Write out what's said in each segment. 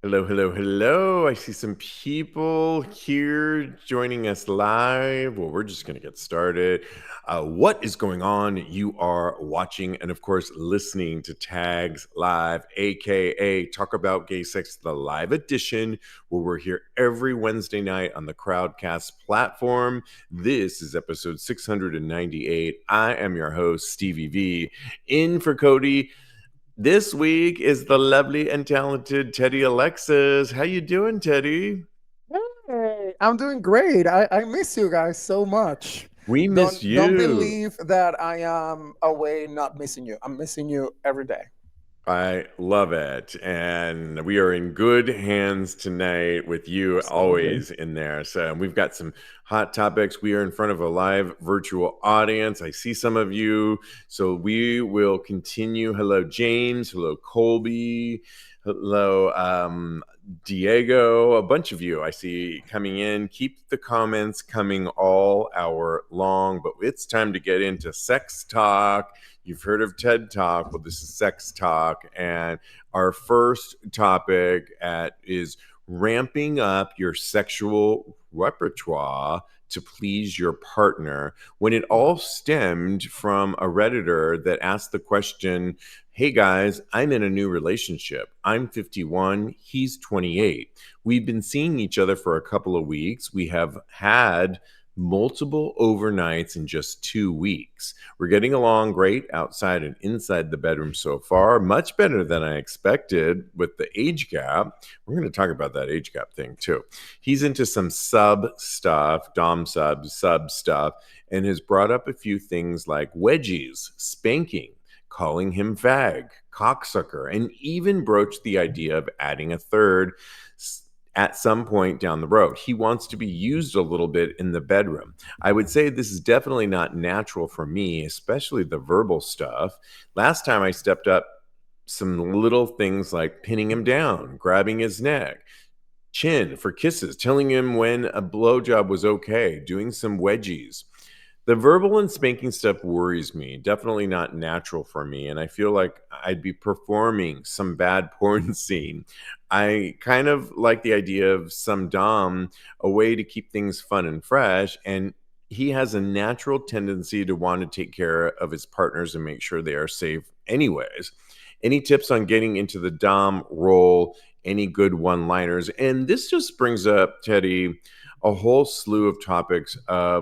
Hello, hello, hello. I see some people here joining us live. Well, we're just going to get started. What is going on? You are watching and, of course, listening to Tags Live, aka Talk About Gay Sex, the live edition, where we're here every Wednesday night on the Crowdcast platform. This is episode 698. I am your host, Stevie V, in for Cody. This week is the lovely and talented Teddy Alexis. How you doing, Teddy? Hey, I'm doing great. I miss you guys so much. We miss Don't you. believe that I am away not missing you. I'm missing you every day. I love it. And we are in good hands tonight with you Absolutely. always in there. So we've got some hot topics. We are in front of a live virtual audience. I see some of you. So we will continue. Hello, James. Hello, Colby. Hello, Diego. A bunch of you I see coming in. Keep the comments coming all hour long, but it's time to get into sex talk. You've heard of TED Talk. Well, this is Sex Talk. And our first topic is ramping up your sexual repertoire to please your partner, when it all stemmed from a Redditor that asked the question, hey guys, I'm in a new relationship. I'm 51, he's 28. We've been seeing each other for a couple of weeks. We have had multiple overnights in just 2 weeks. We're getting along great outside and inside the bedroom so far, much better than I expected with the age gap. We're going to talk about that age gap thing too. He's into some sub stuff, Dom sub stuff, and has brought up a few things like wedgies, spanking, calling him fag, cocksucker, and even broached the idea of adding a third at some point down the road. He wants to be used a little bit in the bedroom. I would say this is definitely not natural for me, especially the verbal stuff. Last time I stepped up, some little things like pinning him down, grabbing his neck, chin for kisses, telling him when a blowjob was okay, doing some wedgies. The verbal and spanking stuff worries me. Definitely not natural for me. And I feel like I'd be performing some bad porn scene. I kind of like the idea of some Dom, a way to keep things fun and fresh. And he has a natural tendency to want to take care of his partners and make sure they are safe, anyways. Any tips on getting into the Dom role? Any good one liners? And this just brings up, Teddy, a whole slew of topics.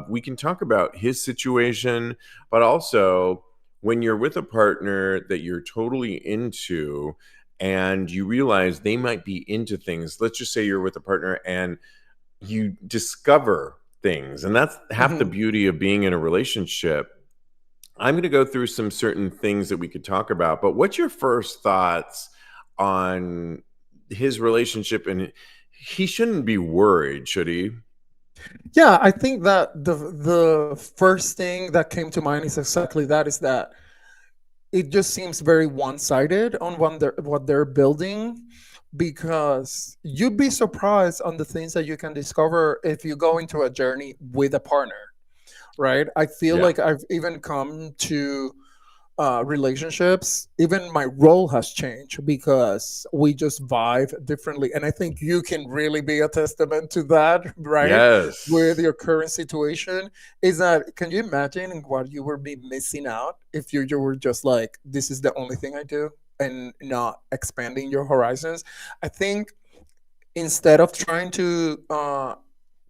We can talk about his situation, but also when you're with a partner that you're totally into and you realize they might be into things. Let's just say you're with a partner and you discover things, and that's half the Mhm. beauty of being in a relationship. I'm going to go through some certain things that we could talk about, but what's your first thoughts on his relationship? And he shouldn't be worried, should he? Yeah, I think that the first thing that came to mind is exactly that, is that it just seems very one-sided on what they're building, because you'd be surprised on the things that you can discover if you go into a journey with a partner, right? I feel Yeah. like I've even come to relationships, even my role has changed because we just vibe differently. And I think you can really be a testament to that, right? With Yes. your current situation, is that, can you imagine what you would be missing out if you were just like, this is the only thing I do, and not expanding your horizons? I think instead of trying to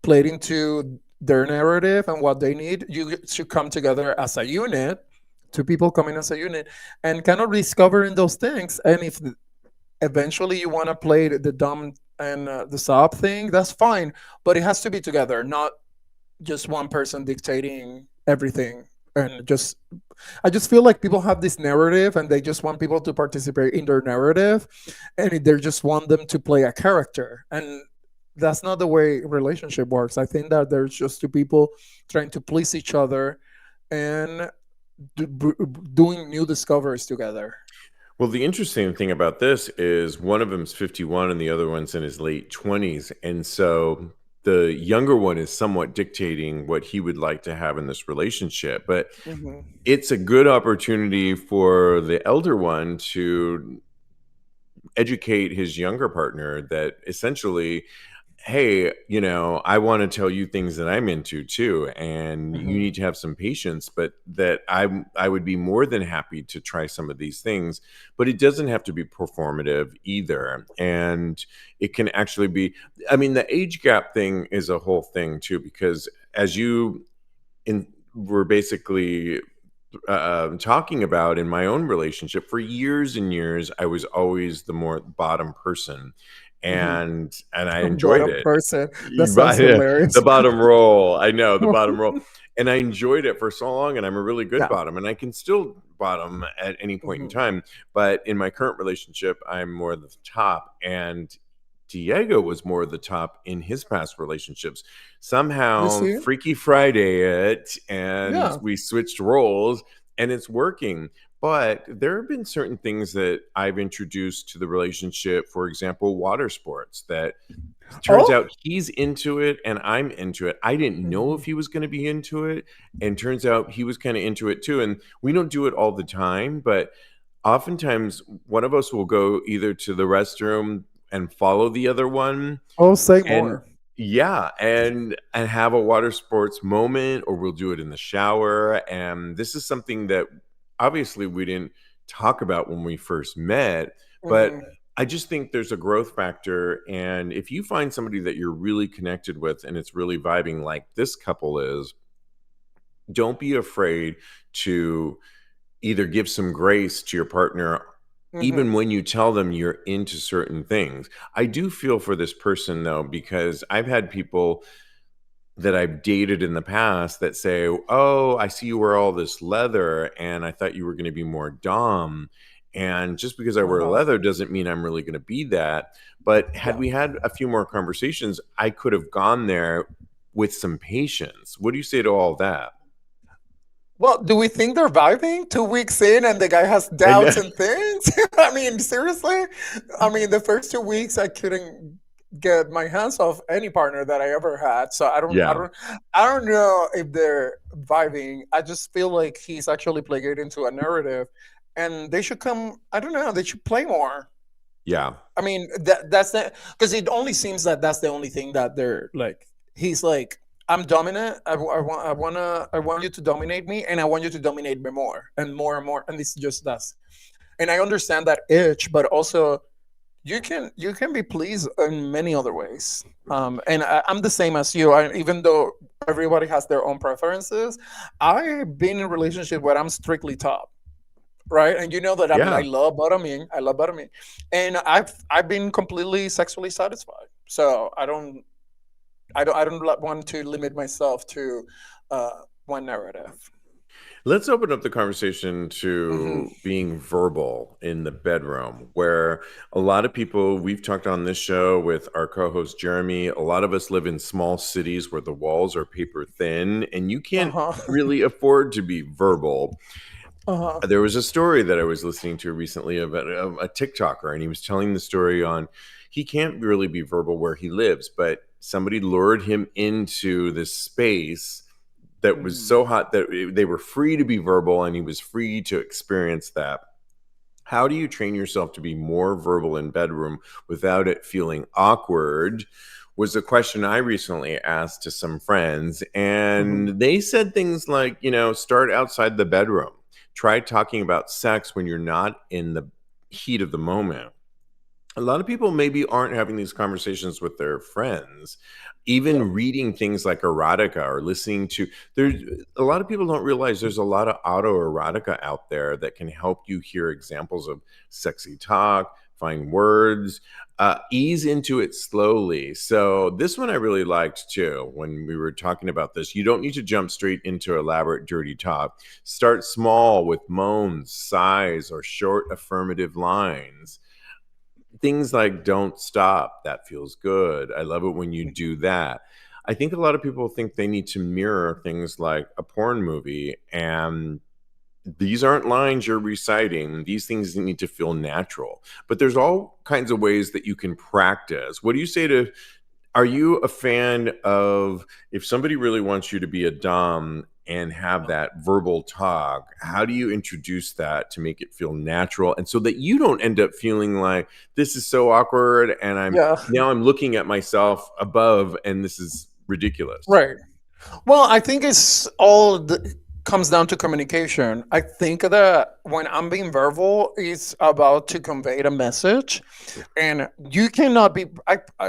play it into their narrative and what they need, you should come together as a unit, two people coming as a unit, and kind of discovering those things. And if eventually you want to play the dumb and the sob thing, that's fine. But it has to be together, not just one person dictating everything. And just, I just feel like people have this narrative and they just want people to participate in their narrative, and they just want them to play a character. And that's not the way relationship works. I think that there's just two people trying to please each other and doing new discoveries together. Well, the interesting thing about this is one of them's 51 and the other one's in his late 20s. And so the younger one is somewhat dictating what he would like to have in this relationship. But Hmm. it's a good opportunity for the elder one to educate his younger partner that essentially, hey, I want to tell you things that I'm into too, and you Hmm. need to have some patience, but that I would be more than happy to try some of these things, but it doesn't have to be performative either. And it can actually be, I mean, the age gap thing is a whole thing too, because as you in were basically talking about, in my own relationship for years and years, I was always the more bottom person, Hmm. and I enjoyed Bottom it. person. That You sounds buy the hilarious. bottom roll. I know, the bottom roll. And I enjoyed it for so long, and I'm a really good Yeah. bottom, and I can still bottom at any point in Hmm. time. But in my current relationship, I'm more the top, and Diego was more the top in his past relationships. You Somehow, see? Freaky Friday it, and Yeah. we switched roles, and it's working. But there have been certain things that I've introduced to the relationship. For example, water sports, that turns Oh. out he's into it and I'm into it. I didn't know if Mhm. he was going to be into it, and turns out he was kind of into it too. And we don't do it all the time, but oftentimes one of us will go either to the restroom and follow the other one, Oh, say and more. yeah, and have a water sports moment, or we'll do it in the shower. And this is something that obviously we didn't talk about when we first met, but Hmm. I just think there's a growth factor. And if you find somebody that you're really connected with and it's really vibing like this couple is, don't be afraid to either give some grace to your partner, Hmm. even when you tell them you're into certain things. I do feel for this person though, because I've had people that I've dated in the past that say, "Oh, I see you wear all this leather, and I thought you were going to be more dom." And just because I wear Uh-huh. leather doesn't mean I'm really going to be that. But had Yeah. we had a few more conversations, I could have gone there with some patience. What do you say to all that? Well, do we think they're vibing 2 weeks in and the guy has I know. doubts and things? I mean, seriously? I mean, the first 2 weeks I couldn't get my hands off any partner that I ever had. So Yeah. I don't know if they're vibing. I just feel like he's actually playing it into a narrative and they should come, I don't know, they should play more. Yeah. I mean, that's the because it only seems that that's the only thing that they're like. He's like, I'm dominant. I want you to dominate me, and I want you to dominate me more and more and more. And it's just that's. And I understand that itch, but also you can be pleased in many other ways. And I'm the same as you. Even though everybody has their own preferences, I've been in a relationship where I'm strictly top, right? And you know that I Yeah. love bottoming. I love bottoming, and I've been completely sexually satisfied. So I don't want to limit myself to one narrative. Let's open up the conversation Hmm. to being verbal in the bedroom, where a lot of people, we've talked on this show with our co host Jeremy, a lot of us live in small cities where the walls are paper thin and you Uh can't huh. really afford to be verbal. Uh huh. There was a story that I was listening to recently about a TikToker, and he was telling the story on he can't really be verbal where he lives, but somebody lured him into this space that was Mm-hmm. so hot that they were free to be verbal and he was free to experience that. How do you train yourself to be more verbal in bedroom without it feeling awkward? Was a question I recently asked to some friends, Mm-hmm. and they said things like, start outside the bedroom. Try talking about sex when you're not in the heat of the moment. A lot of people maybe aren't having these conversations with their friends. Yeah. Even reading things like erotica or listening to, there's a lot of people don't realize there's a lot of autoerotica out there that can help you hear examples of sexy talk, find words, ease into it slowly. So this one I really liked too. When we were talking about this, you don't need to jump straight into elaborate dirty talk. Start small with moans, sighs, or short affirmative lines. Things like "don't stop," "that feels good," "I love it when you Mm-hmm. do that." I think a lot of people think they need to mirror things like a porn movie, and these aren't lines you're reciting. These things need to feel natural. But there's all kinds of ways that you can practice. What do you say to, are you a fan of, if somebody really wants you to be a dom, and have that verbal talk, how do you introduce that to make it feel natural and so that you don't end up feeling like this is so awkward and Yeah. I'm looking at myself above and this is ridiculous. Right. Well, I think it's all comes down to communication. I think that when I'm being verbal, it's about to convey a message, and you cannot be.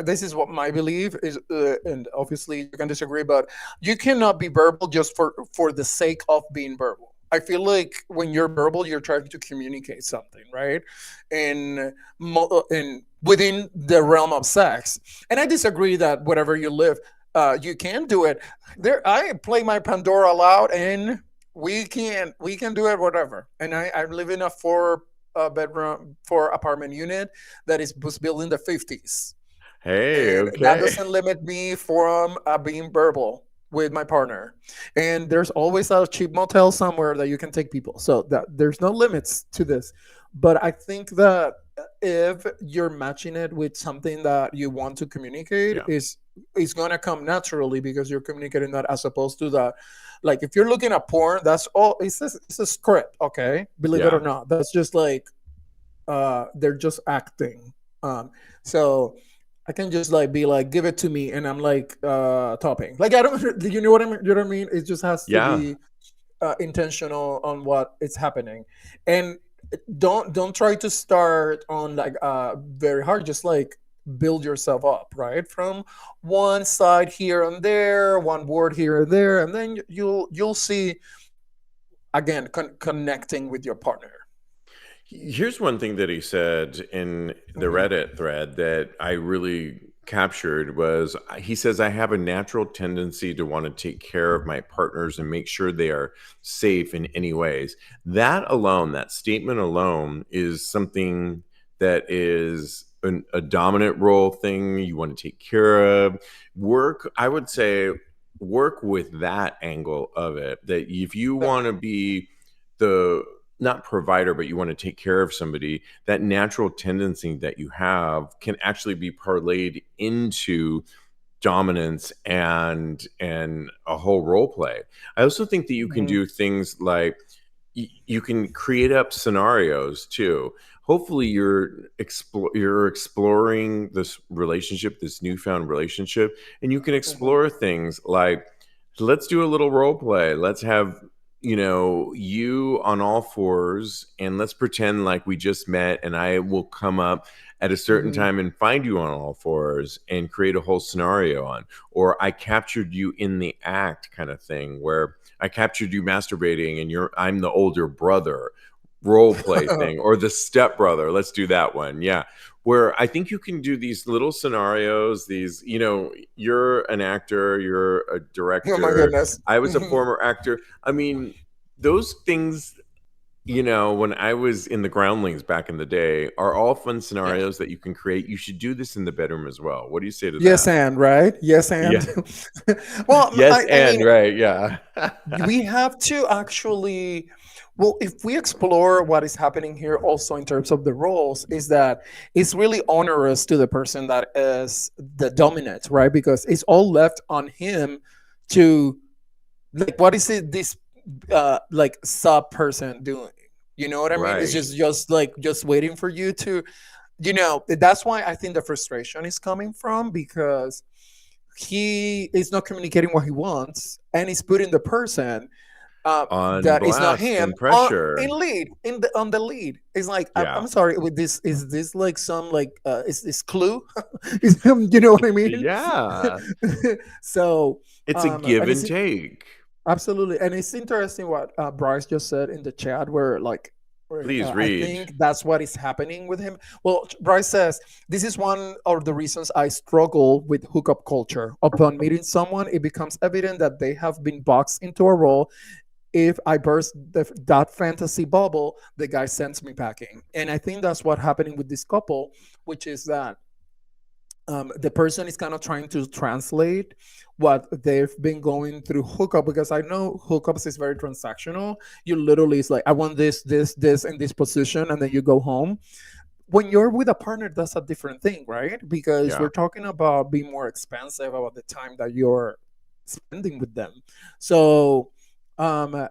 This is what my belief is, and obviously you can disagree, but you cannot be verbal just for the sake of being verbal. I feel like when you're verbal, you're trying to communicate something, right? And within the realm of sex, and I disagree that whatever you live, you can do it. There, I play my Pandora loud, and we can do it whatever. And I live in a bedroom, four apartment unit that was built in the 50s, Hey, and that okay. doesn't limit me from being verbal with my partner. And there's always a cheap motel somewhere that you can take people, so that there's no limits to this. But I think that if you're matching it with something that you want to communicate, Yeah. is going to come naturally because you're communicating that, as opposed to that, like if you're looking at porn, that's all. It's a script, okay, believe it or Yeah. not. That's just like they're just acting. So I can just like be like, give it to me, and I'm like topping. Like I don't, you know what I mean? You know what I mean? It just has to Yeah. be intentional on what is happening, and don't try to start on like very hard. Just like build yourself up, right, from one side here and there, one word here and there, and then you'll see again connecting with your partner. Here's one thing that he said in the Hmm. Reddit thread that I really captured was he says, I have a natural tendency to want to take care of my partners and make sure they are safe in any ways. That alone, that statement alone, is something that is a dominant role thing you want to take care of. Work, I would say, work with that angle of it. That if you want to Definitely. be the not provider, but you want to take care of somebody, that natural tendency that you have can actually be parlayed into dominance and a whole role play. I also think that you can Mhm. do things like you can create up scenarios too. Hopefully you're exploring this relationship, this newfound relationship, and you can Mhm. explore things like, let's do a little role play. Let's have, you on all fours, and let's pretend like we just met, and I will come up at a certain Mhm. time and find you on all fours and create a whole scenario on, or I captured you in the act kind of thing, where I captured you masturbating and I'm the older brother role play thing, or the step brother. Let's do that one. Yeah. Where I think you can do these little scenarios, these, you're an actor, you're a Oh my director. goodness. I was a Mhm. former actor. I mean, those things, when I was in the groundlings back in the day, are all fun Yeah. scenarios that you can create. You should do this in the bedroom as well. What do you say to Yes, that? and right. Yes, Yeah. and well, Yes, I mean, and right. Yeah. we have to actually, well, if we explore what is happening here also in terms of the roles, is that it's really onerous to the person that is the dominant, right? Because it's all left on him to, like, what is it this like sub person doing? You know what I mean? It's Right. just like just waiting for you to, that's why I think the frustration is coming from, because he is not communicating what he wants, and he's putting the person On that is not blast him and in pressure. lead, on the lead. It's like, Yeah. I'm sorry, with this, is this like some like is this Clue? You know what I mean? Yeah. So It's a give and and it's take. absolutely, and it's interesting what Bryce just said in the chat, where like, Please I read. think that's what is happening with him. Well, Bryce says, this is one of the reasons I struggle with hookup culture. Upon meeting someone, it becomes evident that they have been boxed into a role. If I burst that fantasy bubble, the guy sends me packing. And I think that's what happening with this couple, which is that the person is kind of trying to translate what they've been going through hookup, because I know hookups is very transactional. You literally, it's like, I want this in this position, and then you go home. When you're with a partner, that's a different thing, right? Because Yeah. we're talking about being more expensive about the time that you're spending with them. So um,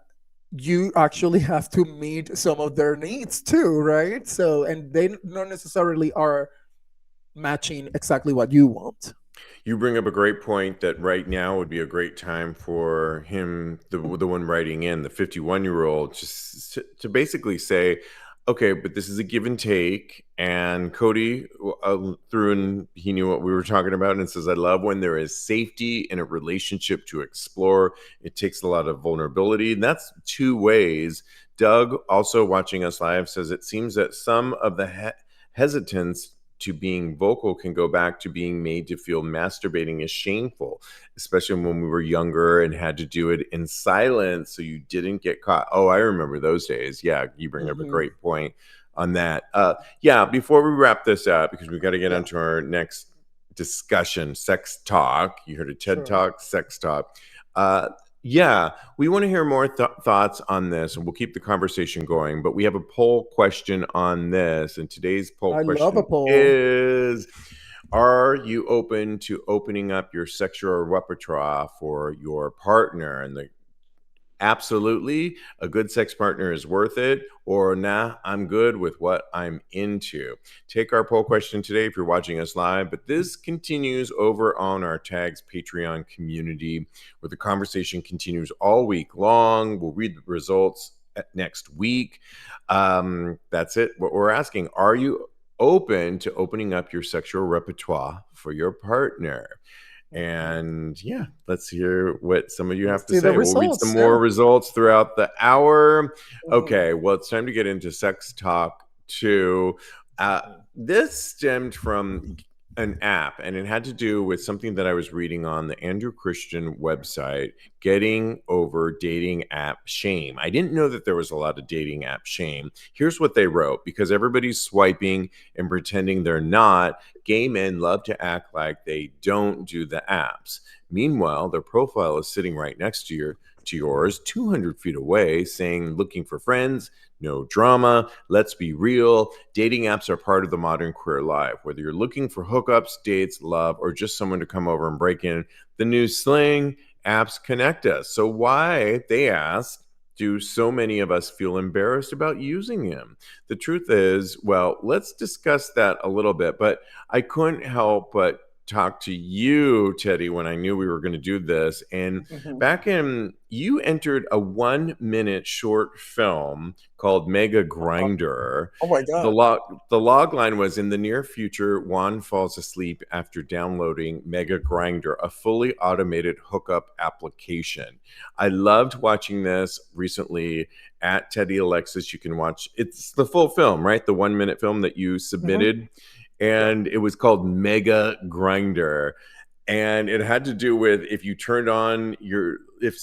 you actually have to meet some of their needs too, right? So, and they not necessarily are matching exactly what you want. You bring up a great point that right now would be a great time for him, the one writing in, the 51-year-old, just to basically say, okay, but this is a give and take. And Cody threw in, he knew what we were talking about, and says, I love when there is safety in a relationship to explore. It takes a lot of vulnerability. And that's two ways. Doug, also watching us live, says it seems that some of the hesitance to being vocal can go back to being made to feel masturbating is shameful, especially when we were younger and had to do it in silence so you didn't get caught. Oh, I remember those days. Yeah, you bring up a Hmm. great point on that. Yeah, before we wrap this up, because we've got to get Yeah, onto our next discussion, sex talk. You heard a TED sure. talk, sex talk. Uh, yeah, we want to hear more thoughts on this, and we'll keep the conversation going. But we have a poll question on this, and today's poll I love a question poll. is: are you open to opening up your sexual repertoire for your partner? And the absolutely, a good sex partner is worth it, or nah, I'm good with what I'm into. Take our poll question today if you're watching us live, but this continues over on our Tags Patreon community where the conversation continues all week long. We'll read the results next week. That's it. What we're asking: are you open to opening up your sexual repertoire for your partner? Mhm. And yeah, let's hear what some of you have Let's to see the say. We'll read some results. more Yeah. results throughout the hour. Mhm. Okay, well, it's time to get into sex talk too. Uh, Mhm. this stemmed from an app, and it had to do with something that I was reading on the Andrew Christian website, getting over dating app shame. I didn't know that there was a lot of dating app shame. Here's what they wrote: because everybody's swiping and pretending they're not, gay men love to act like they don't do the apps. Meanwhile, their profile is sitting right next to yours, 200 feet away, saying, looking for friends, no drama, let's be real. Dating apps are part of the modern queer life. Whether you're looking for hookups, dates, love, or just someone to come over and break in the new slang, apps connect us. So, why, they asked, do so many of us feel embarrassed about using them? The truth is, well, let's discuss that a little bit. But I couldn't help but talk to you, Teddy, when I knew we were going to do this. And Mhm. back in, you entered a 1 minute short film called Mega Grinder. Oh my The God. log, the log line was: in the near future, Juan falls asleep after downloading Mega Grinder, a fully automated hookup application. I loved watching this recently at Teddy Alexis. You can watch, it's the full film, right? The 1 minute film that you Mhm. submitted. Yeah. And it was called Mega Grinder. And it had to do with if you turned on your, if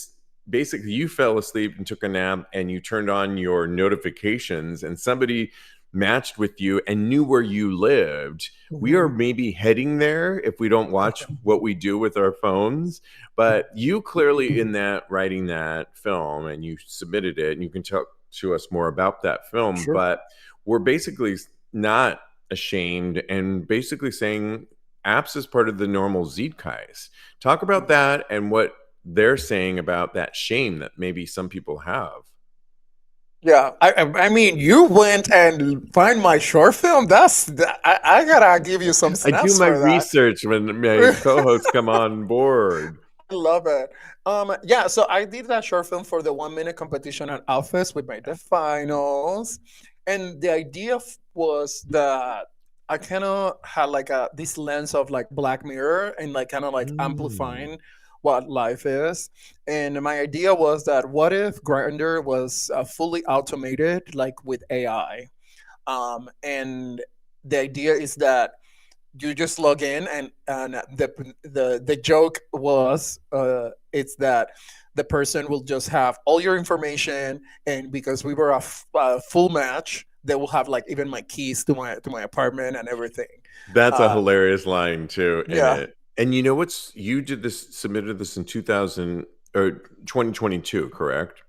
basically you fell asleep and took a nap and you turned on your notifications and somebody matched with you and knew where you lived. We are Mhm. maybe heading there if we don't watch what we do with our phones. But you clearly, in that writing that film, and you submitted it, and you can talk to us more about that film. Sure. But we're basically not ashamed and basically saying apps is part of the normal Zeitgeist. Talk about Mhm. that and what they're saying about that shame that maybe some people have. Yeah, I mean, you went and find my short film. I gotta give you some I do snaps my for that. research when my co-hosts come on board. I love it. Yeah, so I did that short film for the 1 minute competition at Alphas. We made the finals, and the idea was that I kind of had like a this lens of like Black Mirror and like kind of like Mm. amplifying what life is. And my idea was that what if Grindr was fully automated, like with AI? And the idea is that you just log in and the joke was it's that the person will just have all your information, and because we were a full match, they will have like even my keys to my apartment and everything. That's a uh hilarious line too in yeah. it. And you know what's, you did this, submitted this in 2000 or 2022, correct?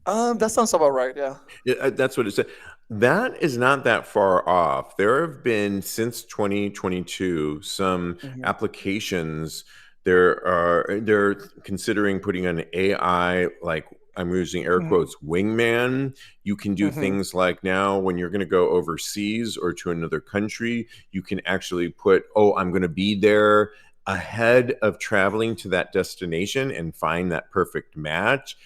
That sounds about right. Yeah. That's what it said. That is not that far off. There have been since 2022 some Hmm. applications. They're considering putting an AI like I'm using air Mhm. quotes, wingman. You can do Mhm. things like now when you're going to go overseas or to another country, you can actually put, oh, I'm going to be there ahead of traveling to that destination and find that perfect match.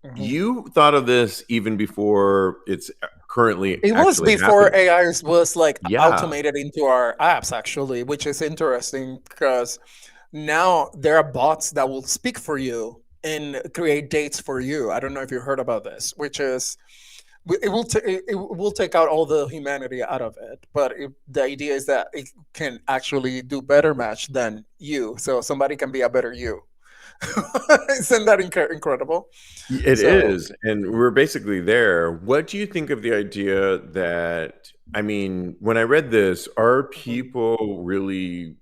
Mhm. You thought of this even before it's currently It was actually before happening. AI was like Yeah. automated into our apps, actually, which is interesting because now there are bots that will speak for you and create dates for you. I don't know if you heard about this, which is it will take out all the humanity out of it, but the idea is that it can actually do better match than you, so somebody can be a better you. Isn't that incredible? It So is, and we're basically there. What do you think of the idea that, I mean, when I read this, are mhm, people really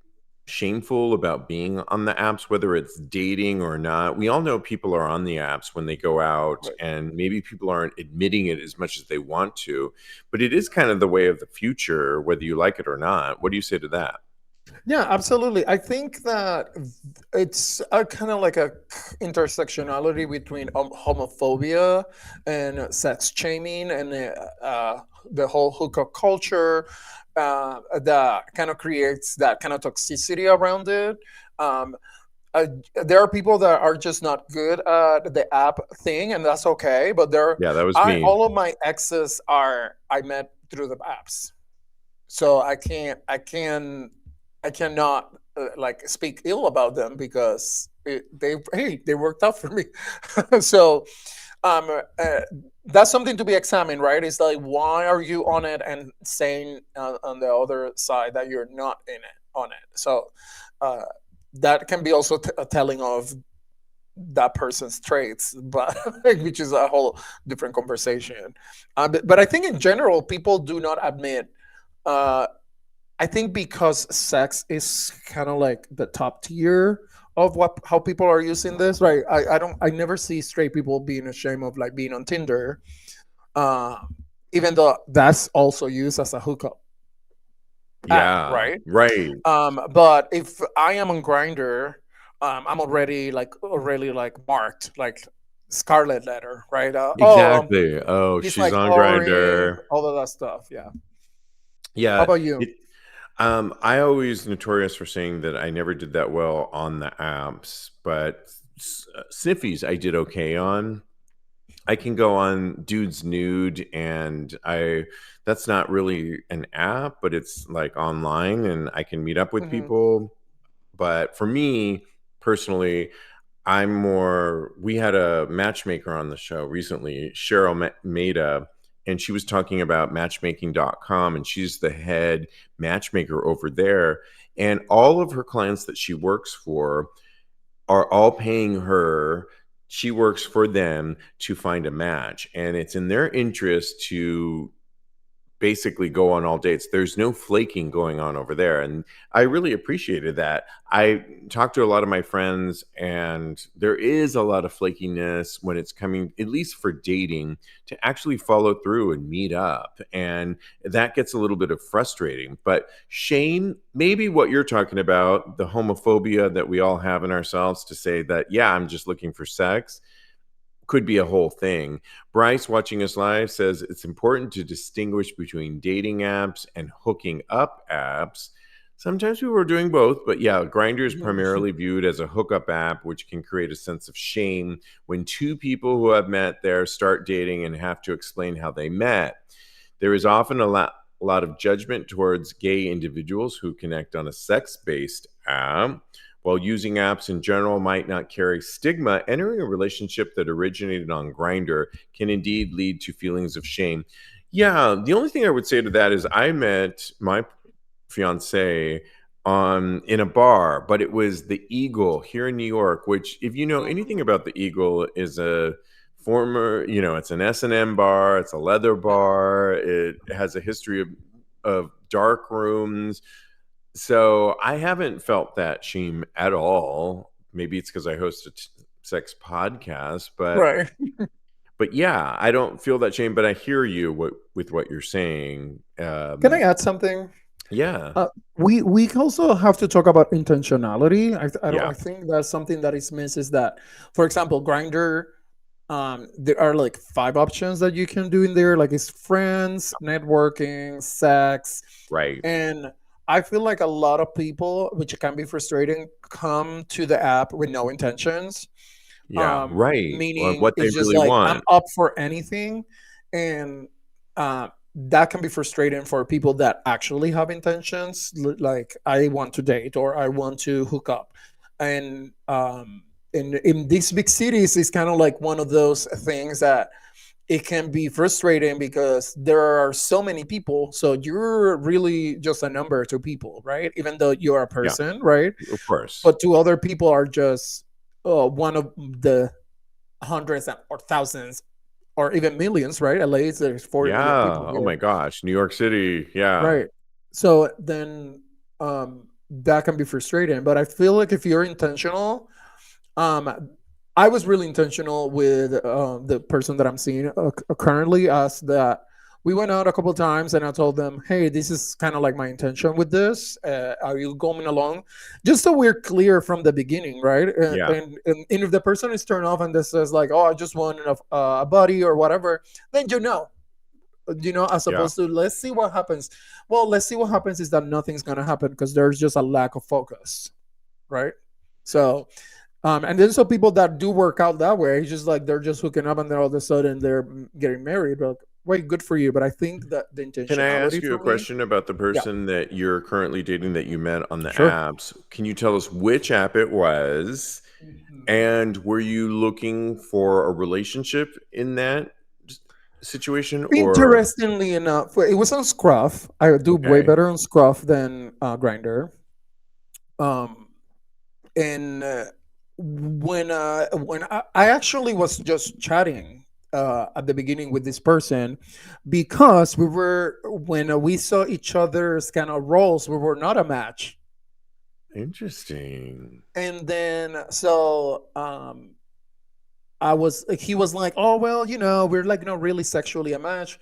shameful about being on the apps, whether it's dating or not? We all know people are on the apps when they go out, right. and maybe people aren't admitting it as much as they want to, but it is kind of the way of the future, whether you like it or not. What do you say to that? Yeah, absolutely. I think that it's a kind of like a intersectionality between homophobia and sex shaming and the whole hookup culture that kind of creates that kind of toxicity around it. Um, uh, there are people that are just not good at the app thing, and that's okay. But Yeah, that was I me. all of my exes are I met through the apps, so I cannot like speak ill about them because they worked out for me. So um uh, that's something to be examined, right? It's like, why are you on it and saying on the other side that you're not in it on it? So uh that can be also a telling of that person's traits, but which is a whole different conversation. But I think in general people do not admit uh I think because sex is kind of like the top tier of what how people are using this, right? I never see straight people being ashamed of like being on Tinder, uh, even though that's also used as a hookup app, Yeah, right? right. But if I am on Grinder, I'm already like marked like scarlet letter, right? Exactly. Oh, He's she's like on chlorine, Grinder. all of that stuff. Yeah. How Yeah, about you? it I always notorious for saying that I never did that well on the apps, but Sniffies I did okay on. I can go on Dude's Nude, and I that's not really an app, but it's like online, and I can meet up with Hmm. people. But for me personally, I'm more. We had a matchmaker on the show recently, Cheryl Maida, and she was talking about matchmaking.com, and she's the head matchmaker over there. And all of her clients that she works for are all paying her. She works for them to find a match, and it's in their interest to basically go on all dates. There's no flaking going on over there. And I really appreciated that. I talked to a lot of my friends, and there is a lot of flakiness when it's coming, at least for dating, to actually follow through and meet up. And that gets a little bit of frustrating. But Shane, maybe what you're talking about, the homophobia that we all have in ourselves to say that, yeah, I'm just looking for sex, could be a whole thing. Bryce, watching us live, says it's important to distinguish between dating apps and hooking up apps. Sometimes people are doing both, but yeah, Grindr is primarily viewed as a hookup app, which can create a sense of shame when two people who have met there start dating and have to explain how they met. There is often a lot of judgment towards gay individuals who connect on a sex based app. While using apps in general might not carry stigma, entering a relationship that originated on Grindr can indeed lead to feelings of shame. Yeah, the only thing I would say to that is I met my fiance on in a bar, but it was the Eagle here in New York, which if you know anything about the Eagle is a former, it's an S&M bar, it's a leather bar, it has a history of dark rooms, so I haven't felt that shame at all. Maybe it's because I host a sex podcast, but Right. yeah, I don't feel that shame. But I hear you with what you're saying. Can I add something? Yeah, Uh, we also have to talk about intentionality. I don't. yeah, I think that's something that is missed. Is that, for example, Grinder. there are like five options that you can do in there. Like it's friends, networking, sex, Right. and I feel like a lot of people, which can be frustrating, come to the app with no intentions. Yeah. Right. Or Meaning what they it's just really like I'm want. up for anything, and that can be frustrating for people that actually have intentions, like I want to date or I want to hook up, and in these big cities, it's kind of like one of those things that it can be frustrating because there are so many people. So you're really just a number to people, right? Even though you're a Yeah. person, right? Of course. But to other people are just one of the hundreds or thousands or even millions, right? At least there's 40 million people Yeah. Oh here, my gosh. New York City. Yeah. right? So then that can be frustrating. But I feel like if you're intentional, um, I was really intentional with the person that I'm seeing currently, as that we went out a couple of times and I told them, hey, this is kind of like my intention with this. Are you going along? Just so we're clear from the beginning, right? Yeah. And if the person is turned off and this says like, oh, I just want a buddy or whatever, then as Yeah. opposed to let's see what happens. Well, let's see what happens is that nothing's gonna happen because there's just a lack of focus, right? So and then some people that do work out that way, it's just like they're just hooking up and then all of a sudden they're getting married. Like, wait, good for you. But I think that the Can I ask intentionality you a for me, question about the yeah, person that you're currently dating that you met on the sure. apps? Can you tell us which app it was? Mhm. And were you looking for a relationship in that s- situation or Interestingly enough, well, it was on Scruff. I do way okay. better on Scruff than Grinder. Um, and when I actually was just chatting at the beginning with this person because we were when we saw each other's kind of roles, we were not a match. Interesting. And then so I was he was like, oh well, we're like not really sexually a match.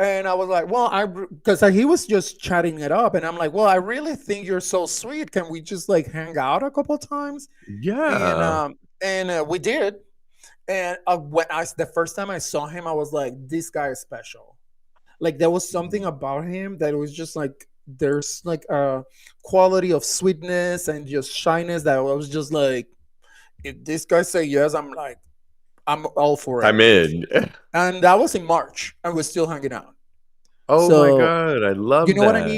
And I was like, well, because he was just chatting it up, and I'm like, well, I really think you're so sweet. Can we just like hang out a couple times? And Yeah. we did. And when the first time I saw him, I was like, this guy is special. Like there was something about him that was just like there's like a quality of sweetness and just shyness that I was just like, if this guy say yes, I'm like, I'm all for I'm it. in. And that was in March, and we're still hanging out. Oh my So god, I you love know what I that.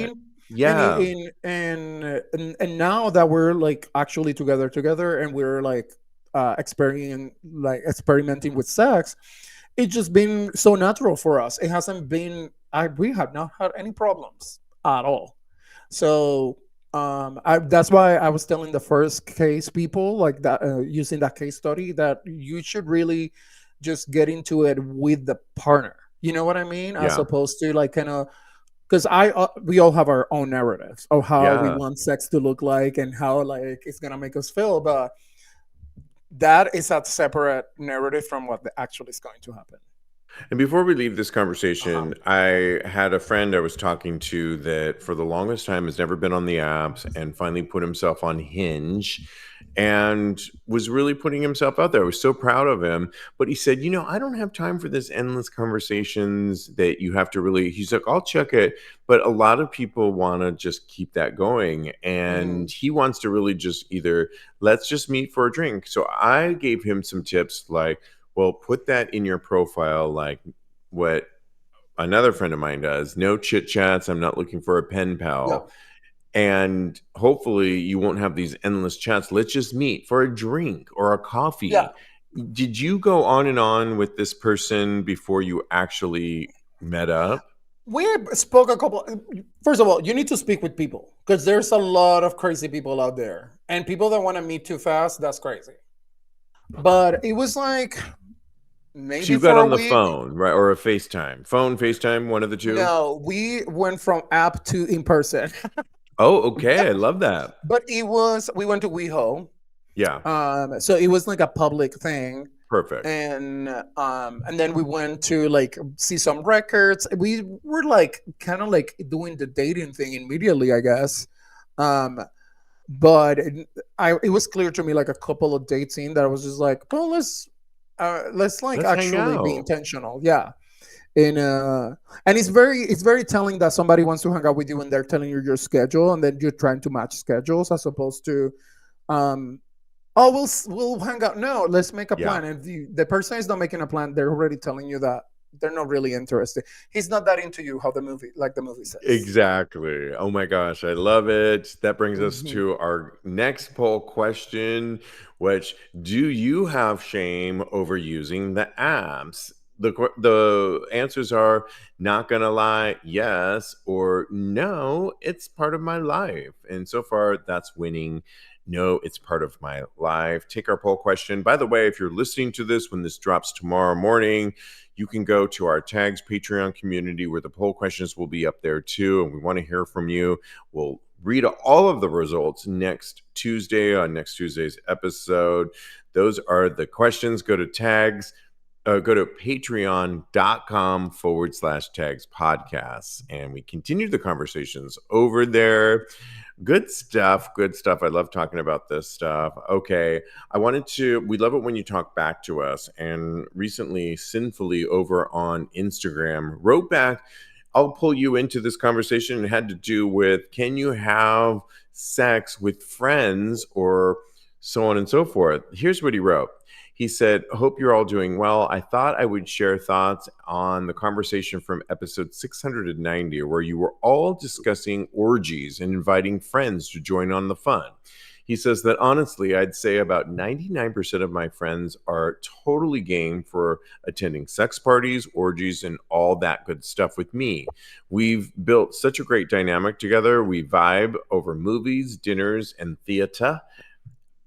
mean? And Yeah. now that we're like actually together, and we're like experimenting with sex, it's just been so natural for us. It hasn't been. We have not had any problems at all. So that's why I was telling the first case people like that using that case study that you should really just get into it with the partner. You know what I mean? As Yeah. opposed to like kind of because we all have our own narratives of how we Yeah. want sex to look like and how like it's gonna make us feel, but that is a separate narrative from what actually is going to happen. And before we leave this Uh-huh. conversation, I had a friend I was talking to that for the longest time has never been on the apps and finally put himself on Hinge and was really putting himself out there. I was so proud of him. But he said, I don't have time for this endless conversations that you have to really, he's like, I'll check it. But a lot of people want to just keep that going. Hmm. And he wants to really just either let's just meet for a drink. So I gave him some tips like, well, put that in your profile, like what another friend of mine does. No chit chats. I'm not looking for a pen Yeah. pal. And hopefully you won't have these endless chats. Let's just meet for a drink or a Yeah. coffee. Did you go on and on with this person before you actually met up? We spoke a couple. First of all, you need to speak with people because there's a lot of crazy people out there, and people that want to meet too fast. That's crazy. But it was like So maybe you got for a on the week. phone, right? Or a FaceTime. Phone, FaceTime, one of the two? No, we went from app to in person. Oh, okay. I love that. But we went to WeHo. Yeah. So it was like a public thing. Perfect. And then we went to like see some records. We were like kind of like doing the dating thing immediately, I guess. Um, but it was clear to me like a couple of dates in that I was just like, well, let's let's like Let's hang actually be out. intentional. Yeah. And it's very telling that somebody wants to hang out with you and they're telling you your schedule and then you're trying to match schedules as opposed to um oh we'll hang out. No, let's make a Yeah. plan. And the person is not making a plan, they're already telling you that they're not really interested. He's not that into you, how the movie, like the movie says. Exactly. Oh my gosh, I love it. That brings us Hmm. to our next poll question, which do you have shame over using the apps? The answers are not gonna lie, yes, or no, it's part of my life. And so far, that's winning. No, it's part of my life. Take our poll question. By the way, if you're listening to this when this drops tomorrow morning, you can go to our Tags Patreon community where the poll questions will be up there too. And we want to hear from you. We'll read all of the results next Tuesday on next Tuesday's episode. Those are the questions. Go to patreon.com/tags podcasts. And we continue the conversations over there. Good stuff. Good stuff. I love talking about this stuff. Okay. We love it when you talk back to us. And recently, Sinfully over on Instagram wrote back, I'll pull you into this conversation. It had to do with can you have sex with friends or so on and so forth. Here's what he wrote. He said, hope you're all doing well. I thought I would share thoughts on the conversation from episode 690, where you were all discussing orgies and inviting friends to join on the fun. He says that honestly, I'd say about 99% of my friends are totally game for attending sex parties, orgies, and all that good stuff with me. We've built such a great dynamic together. We vibe over movies, dinners, and theater,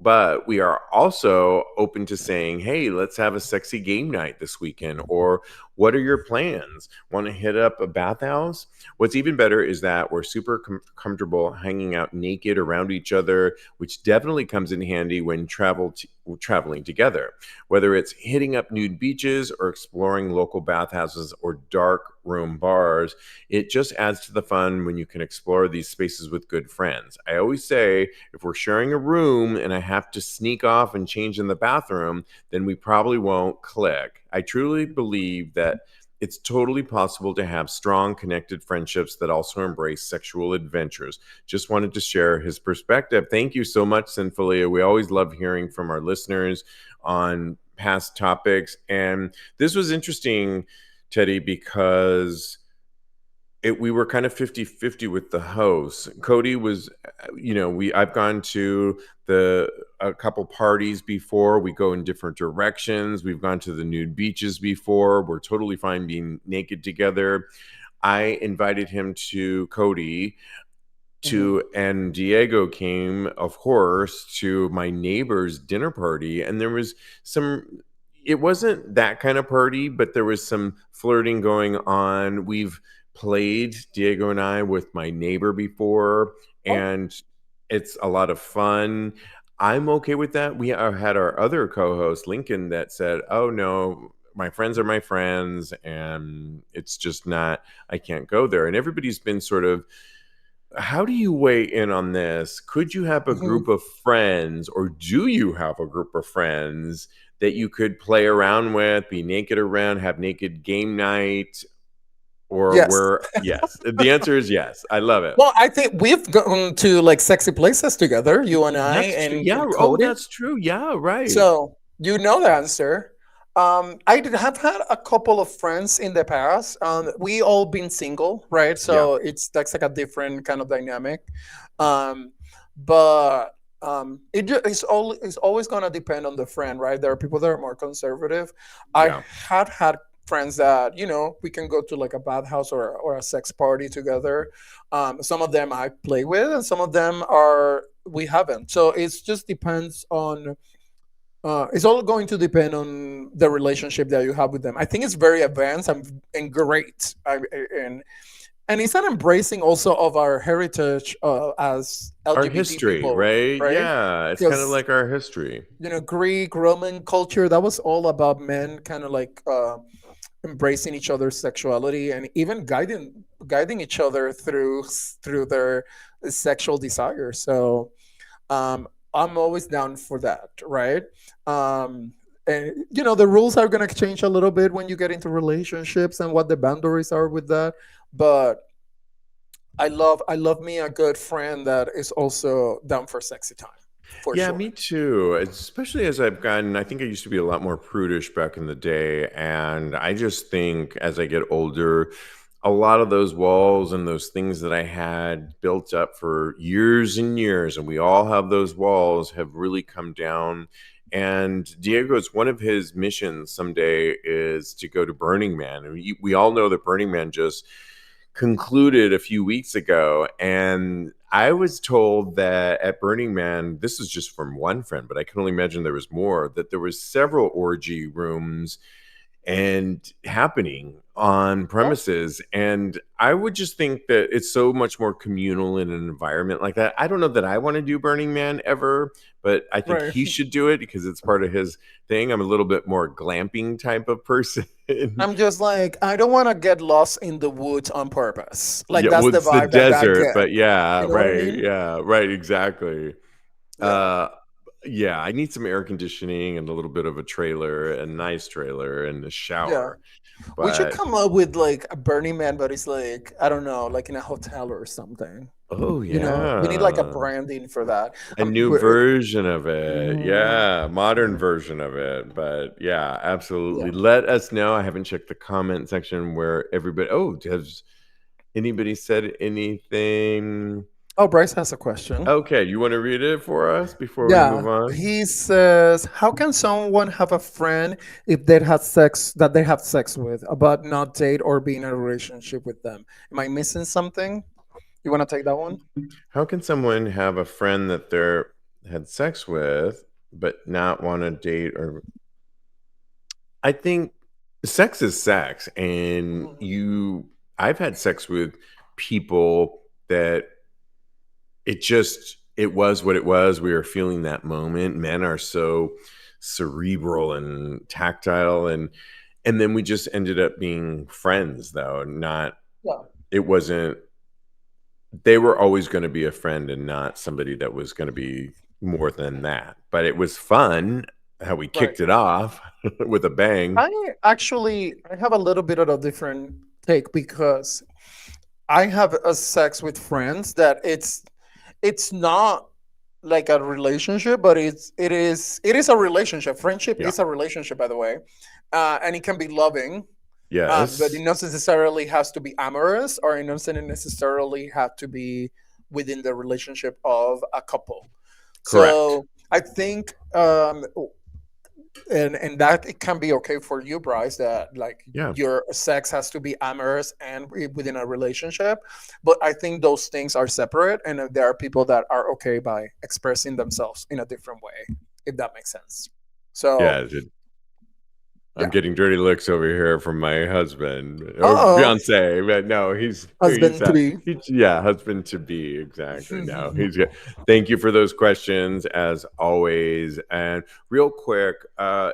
but we are also open to saying, hey, let's have a sexy game night this weekend. Or what are your plans? Want to hit up a bathhouse? What's even better is that we're super comfortable hanging out naked around each other, which definitely comes in handy when traveling together. Whether it's hitting up nude beaches or exploring local bathhouses or dark room bars, it just adds to the fun when you can explore these spaces with good friends. I always say, if we're sharing a room and I have to sneak off and change in the bathroom, then we probably won't click. I truly believe that it's totally possible to have strong, connected friendships that also embrace sexual adventures. Just wanted to share his perspective. Thank you so much, Sinfolia. We always love hearing from our listeners on past topics. And this was interesting, Teddy, because we were kind of 50-50 with the hosts. Cody was, I've gone to a couple parties before. We go in different directions. We've gone to the nude beaches before. We're totally fine being naked together. I invited him to Cody Hmm. and Diego came, of course, to my neighbor's dinner party. And there was it wasn't that kind of party, but there was some flirting going on. We've played, Diego and I, with my neighbor before, Oh. and it's a lot of fun. I'm okay with that. We had our other co-host, Lincoln, that said, oh no, my friends are my friends, and it's just not, I can't go there. And everybody's been sort of, how do you weigh in on this? Could you have a Hmm. group of friends, or do you have a group of friends that you could play around with, be naked around, have naked game night, or Yes. where? Yes, the answer is yes. I love it. Well, I think we've gone to like sexy places together, you and I, That's true. Yeah. and Oh, Cody. that's true. Yeah. Right. So you know the answer. I did have had a couple of friends in the past. We all been single, right? Yeah. So that's like a different kind of dynamic. Um, but it's always gonna depend on the friend, right? There are people that are more conservative. I Yeah. had friends that we can go to like a bathhouse or a sex party together. Some of them I play with, and some of them are we haven't. So it just depends on it's all going to depend on the relationship that you have with them. I think it's very advanced and great. And it's an embracing also of our heritage as Our LGBT history, people, right? right? Yeah. It's kind of Because like our history. Greek, Roman culture, that was all about men kind of like embracing each other's sexuality and even guiding each other through their sexual desires. So I'm always down for that, right? Um, And the rules are going to change a little bit when you get into relationships and what the boundaries are with that. But I love me a good friend that is also down for sexy time, for Yeah, sure. me too. Especially as I've gotten, I think I used to be a lot more prudish back in the day. And I just think as I get older, a lot of those walls and those things that I had built up for years and years, and we all have those walls, have really come down. And Diego's one of his missions someday is to go to Burning Man. And we all know that Burning Man just concluded a few weeks ago. And I was told that at Burning Man, this is just from one friend, but I can only imagine there was more, that there was several orgy rooms and happening on Yeah. premises. And I would just think that it's so much more communal in an environment like that. I don't know that I want to do Burning Man ever, but I think Right. he should do it because it's part of his thing. I'm a little bit more glamping type of person. I'm just like, I don't want to get lost in the woods on purpose. Like, Yeah, that's well, the it's the vibe that I desert, get. but yeah, You know what I right, mean? yeah, right, exactly. Yeah. Uh, yeah, I need some air conditioning and a little bit of a trailer, a nice trailer, and a Yeah. shower. We should But come up with like a Burning Man, but it's like, I don't know, like in a hotel or something. oh We need like a yeah, branding for that. a new We're, version of it. mm, Yeah, modern mm, version of it. But yeah, yeah. absolutely. Let us know. I haven't checked the comment section where everybody. Oh, has anybody said anything? Oh, Bryce has a question. Okay, you want to read it for us before we Yeah, move on? he says, "How can someone have a friend if they had sex that they have sex with, but not date or be in a relationship with them?" Am I missing something? You want to take that one? How can someone have a friend that they're had sex with but not want to date or I think sex is sex and Mhm. you I've had sex with people that it was what it was. We were feeling that moment. Men are so cerebral and tactile and then we just ended up being friends though, not Yeah, it wasn't they were always going to be a friend and not somebody that was going to be more than that. But it was fun how we right. kicked it off with a bang. I have a little bit of a different take because I have a sex with friends that it's not like a relationship, but it is a relationship. Friendship Yeah. is a relationship, by the way, and it can be loving, but it Yes. not necessarily has to be amorous, or it doesn't necessarily have to be within the relationship of a couple. Correct. So I think, and that it can be okay for you, Bryce, that like Yeah. your sex has to be amorous and within a relationship. But I think those things are separate, and there are people that are okay by expressing themselves in a different way, if that makes sense. So Yeah. I'm yeah. getting dirty looks over here from my husband or Uh-oh, fiance, but no, he's husband to be. yeah, husband to be exactly. No, he's good. Thank you for those questions as always. And real quick,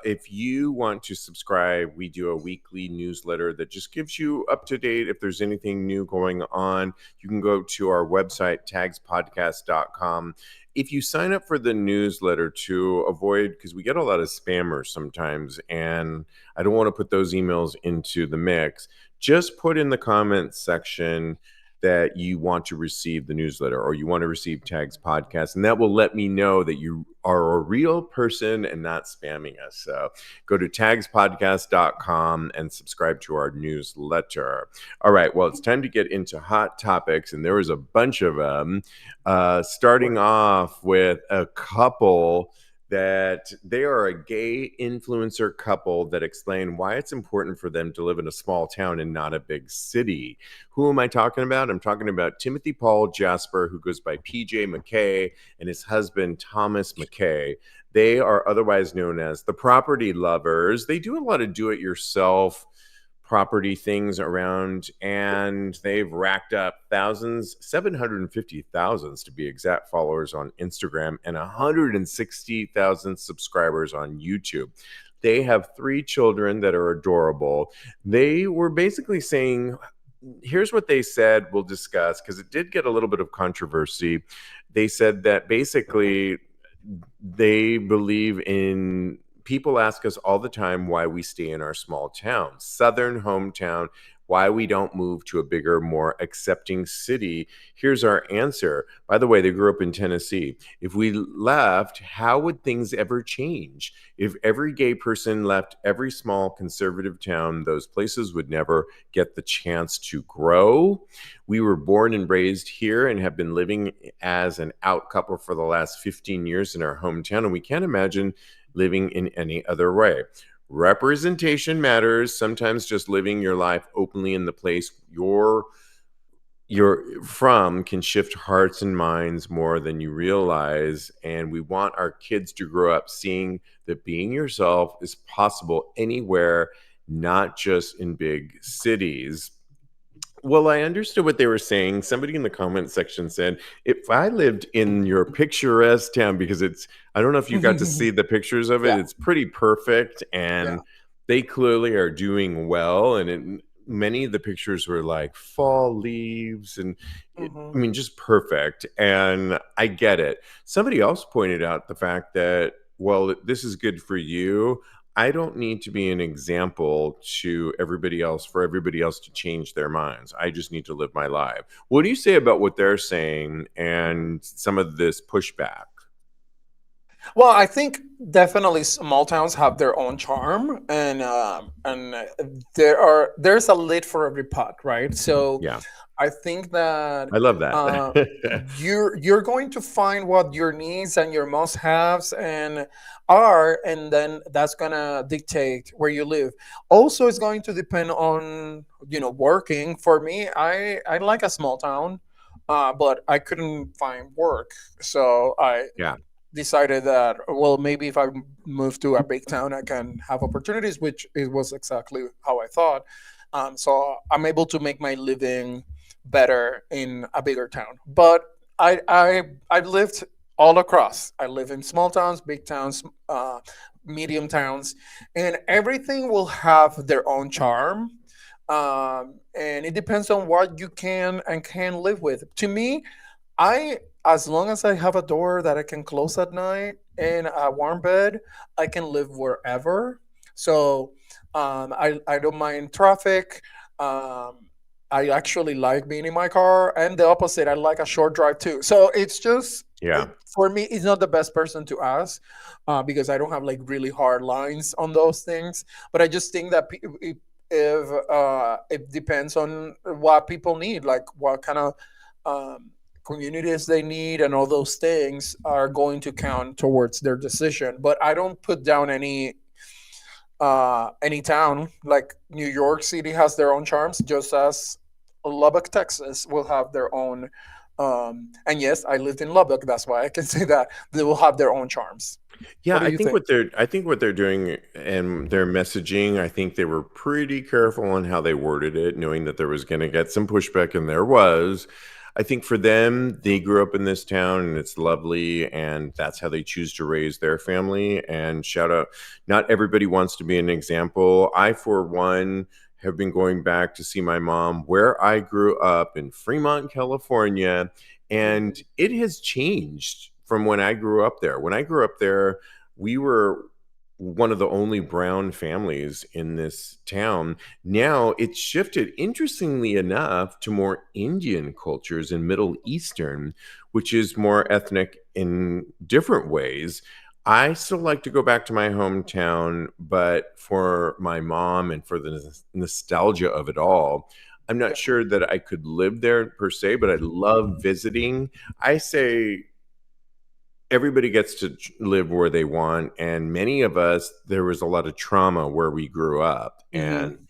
if you want to subscribe, we do a weekly newsletter that just gives you up to date if there's anything new going on. You can go to our website TAGSPodcast.com. If you sign up for the newsletter to avoid because we get a lot of spammers sometimes and I don't want to put those emails into the mix. Just put in the comments section that you want to receive the newsletter or you want to receive Tags Podcast, and that will let me know that you are a real person and not spamming us. So go to tagspodcast.com and subscribe to our newsletter. All right, well, it's time to get into hot topics, and there was a bunch of them. Starting off with a couple that they are a gay influencer couple that explain why it's important for them to live in a small town and not a big city. Who am I talking about? I'm talking about Timothy Paul Jasper, who goes by PJ McKay, and his husband, Thomas McKay. They are otherwise known as the property lovers. They do a lot of do it yourself property things around and they've racked up thousands 750,000 to be exact followers on Instagram and 160,000 subscribers on YouTube. They have 3 children that are adorable. They were basically saying here's what they said we'll discuss because it did get a little bit of controversy. They said that basically they believe in people ask us all the time why we stay in our small town, southern hometown, why we don't move to a bigger, more accepting city. Here's our answer. By the way, they grew up in Tennessee. If we left, how would things ever change? If every gay person left every small conservative town, those places would never get the chance to grow. We were born and raised here and have been living as an out couple for the last 15 years in our hometown, and we can't imagine living in any other way. Representation matters. Sometimes just living your life openly in the place you're from can shift hearts and minds more than you realize. And we want our kids to grow up seeing that being yourself is possible anywhere, not just in big cities. Well, I understood what they were saying. Somebody in the comment section said, if I lived in your picturesque town, because I don't know if you got to see the pictures of it, Yeah, it's pretty perfect. yeah. And they clearly are doing well. And many of the pictures were like fall leaves and I Hmm. mean, just perfect. And I get it. Somebody else pointed out the fact that, well, this is good for you. I don't need to be an example to everybody else for everybody else to change their minds. I just need to live my life. What do you say about what they're saying and some of this pushback? Well, I think definitely small towns have their own charm, and there's a lid for every pot, right? So Yeah, I think that I love that. uh, you're going to find what your needs and your must-haves and are, and then that's gonna dictate where you live. Also, it's going to depend on working. For me, I like a small town, but I couldn't find work, so I Yeah, decided that, well, maybe if I move to a big town I can have opportunities, which it was exactly how I thought. So I'm able to make my living better in a bigger town. But I've lived all across. I live in small towns, big towns, medium towns, and everything will have their own charm. And it depends on what you can and can't live with. To me, as long as I have a door that I can close at night and a warm bed, I can live wherever. So I don't mind traffic. I actually like being in my car, and the opposite, I like a short drive too. So it's just yeah. for me, it's not the best person to ask, because I don't have like really hard lines on those things. But I just think that if it depends on what people need, like what kind of communities they need, and all those things are going to count towards their decision. But I don't put down any town. Like New York City has their own charms, just as Lubbock, Texas will have their own. And yes, I lived in Lubbock, that's why I can say that they will have their own charms. Yeah, What do you think? I think what they're doing and their messaging, I think they were pretty careful on how they worded it, knowing that there was going to get some pushback, and there was. I think for them, they grew up in this town and it's lovely, and that's how they choose to raise their family. And shout out, not everybody wants to be an example. I, for one, have been going back to see my mom where I grew up in Fremont, California, and Mhm. it has changed from when I grew up there. When I grew up there, we were one of the only brown families in this town. Now it's shifted, interestingly enough, to more Indian cultures and Middle Eastern, which is more ethnic in different ways. I still like to go back to my hometown, but for my mom and for the nostalgia of it all, I'm not Yeah. sure that I could live there per se, but I love visiting. I say everybody gets to live where they want, and many of us, there was a lot of trauma where we grew up, and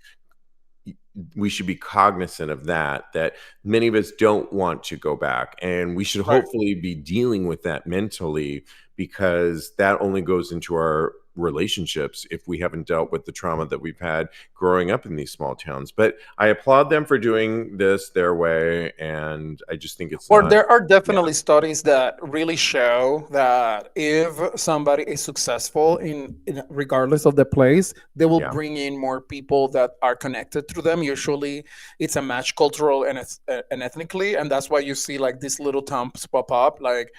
Hmm. we should be cognizant of that many of us don't want to go back, and we should Right. hopefully be dealing with that mentally, because that only goes into our relationships if we haven't dealt with the trauma that we've had growing up in these small towns. But I applaud them for doing this their way, and I just think it's Or not. there are Yeah, definitely studies that really show that if somebody is successful in regardless of the place, they will yeah. bring in more people that are connected to them. Usually, it's a match cultural and ethnically, and that's why you see like these little towns pop up. Like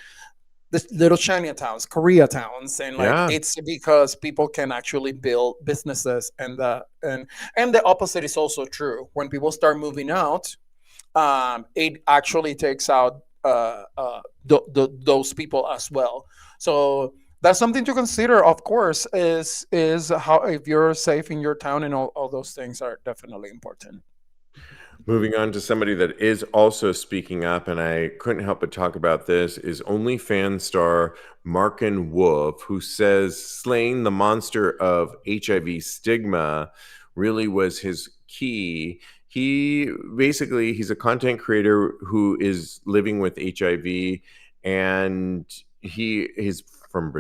the little Chinatowns, Koreatowns, and like Yeah. it's because people can actually build businesses, and the opposite is also true. When people start moving out, it actually takes out those people as well. So that's something to consider. Of course, is how if you're safe in your town, and all those things are definitely important. Moving on to somebody that is also speaking up, and I couldn't help but talk about this, is OnlyFans star Markin Wolf, who says slaying the monster of HIV stigma really was his key. He's a content creator who is living with HIV, and he is from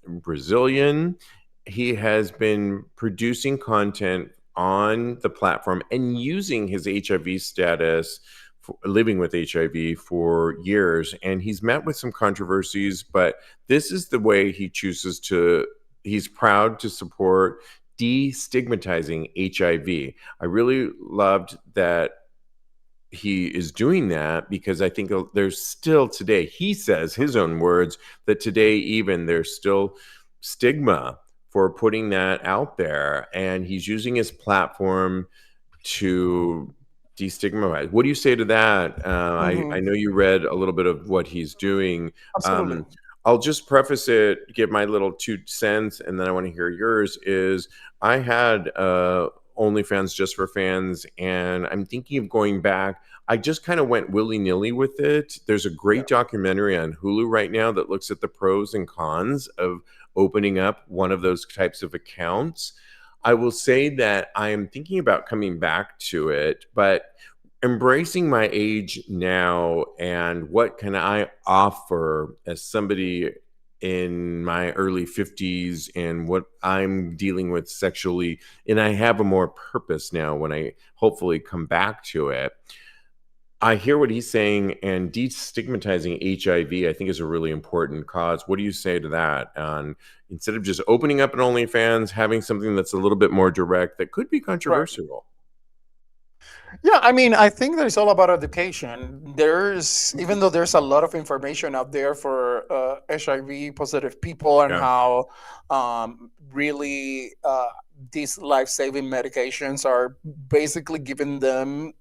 Brazilian. He has been producing content on the platform and using his HIV status, for, living with HIV for years. And he's met with some controversies, but this is the way he chooses to, he's proud to support destigmatizing HIV. I really loved that he is doing that because I think there's still today, he says his own words, that today even there's still stigma for putting that out there. And he's using his platform to destigmatize. What do you say to that? I Hmm. know you read a little bit of what he's doing. Absolutely. Um, I'll just preface it, give my little 2 cents, and then I want to hear yours. Is I had OnlyFans just for fans, and I'm thinking of going back. I just kind of went willy nilly with it. There's a Yeah. great documentary on Hulu right now that looks at the pros and cons of opening up one of those types of accounts. I will say that I am thinking about coming back to it, but embracing my age now and what can I offer as somebody in my early 50s and what I'm dealing with sexually, and I have a more purpose now when I hopefully come back to it. I hear what he's saying, and destigmatizing HIV, I think, is a really important cause. What do you say to that? Instead of just opening up an OnlyFans, having something that's a little bit more direct that could be Right. controversial. Yeah, I mean, I think that it's all about education. There's, even though there's a lot of information out there for HIV positive people, and Yeah, how really these life saving medications are basically giving them